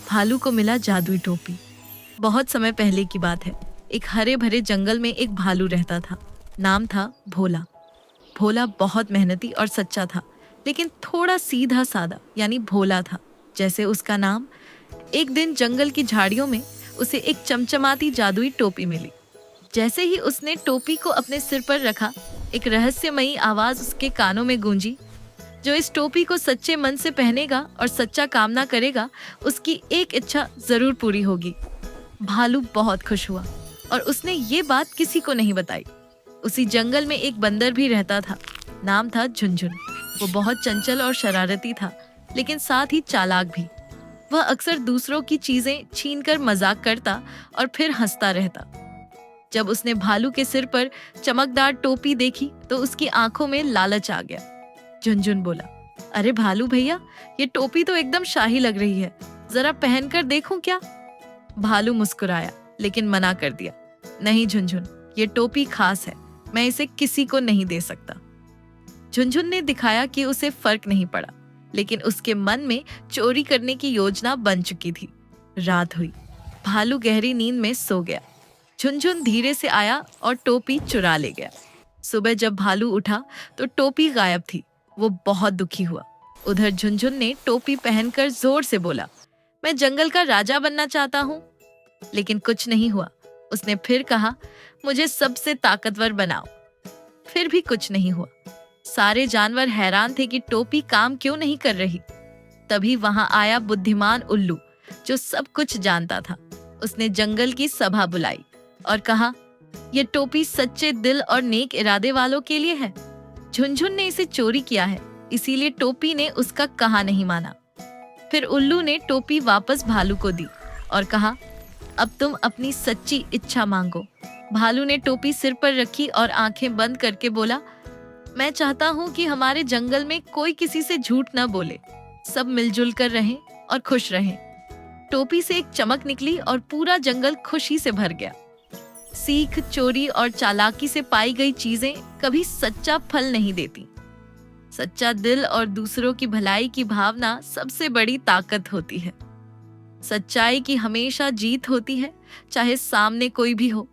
भालू को मिला जादुई टोपी। बहुत समय पहले की बात है। एक हरे भरे जंगल में एक भालू रहता था। नाम था भोला। भोला बहुत मेहनती और सच्चा था, लेकिन थोड़ा सीधा साधा यानी भोला था, जैसे उसका नाम। एक दिन जंगल की झाड़ियों में उसे एक चमचमाती जादुई टोपी मिली। जैसे ही उसने टोपी को अपने सिर पर रखा, एक रहस्यमयी आवाज उसके कानों में गूंजी। जो इस टोपी को सच्चे मन से पहनेगा और सच्चा कामना करेगा, उसकी एक इच्छा जरूर पूरी होगी। भालू बहुत खुश हुआ और उसने ये बात किसी को नहीं बताई। उसी जंगल में एक बंदर भी रहता था। नाम था झुनझुन। वो बहुत चंचल और शरारती था, लेकिन साथ ही चालाक भी। वह अक्सर दूसरों की चीजें छीनकर मजाक करता और फिर हंसता रहता। जब उसने भालू के सिर पर चमकदार टोपी देखी तो उसकी आंखों में लालच आ गया। झुनझुन बोला, अरे भालू भैया, ये टोपी तो एकदम शाही लग रही है, जरा पहनकर देखूं क्या? भालू मुस्कुराया, लेकिन मना कर दिया। नहीं झुनझुन, ये टोपी खास है, मैं इसे किसी को नहीं दे सकता। झुनझुन ने दिखाया कि उसे फर्क नहीं पड़ा, लेकिन उसके मन में चोरी करने की योजना बन चुकी थी। रात हुई। भालू गहरी नींद में सो गया। झुनझुन धीरे से आया और टोपी चुरा ले गया। सुबह जब भालू उठा तो टोपी गायब थी। वो बहुत दुखी हुआ। उधर झुनझुन ने टोपी पहनकर जोर से बोला, मैं जंगल का राजा बनना चाहता हूँ। लेकिन कुछ नहीं हुआ। उसने फिर कहा, मुझे सबसे ताकतवर बनाओ। फिर भी कुछ नहीं हुआ। सारे जानवर हैरान थे कि टोपी काम क्यों नहीं कर रही। तभी वहां आया बुद्धिमान उल्लू, जो सब कुछ जानता था। उसने जंगल की सभा बुलाई और कहा, यह टोपी सच्चे दिल और नेक इरादे वालों के लिए है। झुनझुन ने इसे चोरी किया है, इसीलिए टोपी ने उसका कहा नहीं माना। फिर उल्लू ने टोपी वापस भालू को दी और कहा, अब तुम अपनी सच्ची इच्छा मांगो। भालू ने टोपी सिर पर रखी और आंखें बंद करके बोला, मैं चाहता हूँ कि हमारे जंगल में कोई किसी से झूठ न बोले, सब मिलजुल कर रहें और खुश रहें। टोपी से एक चमक निकली और पूरा जंगल खुशी से भर गया। सीख, चोरी और चालाकी से पाई गई चीजें कभी सच्चा फल नहीं देती। सच्चा दिल और दूसरों की भलाई की भावना सबसे बड़ी ताकत होती है। सच्चाई की हमेशा जीत होती है, चाहे सामने कोई भी हो।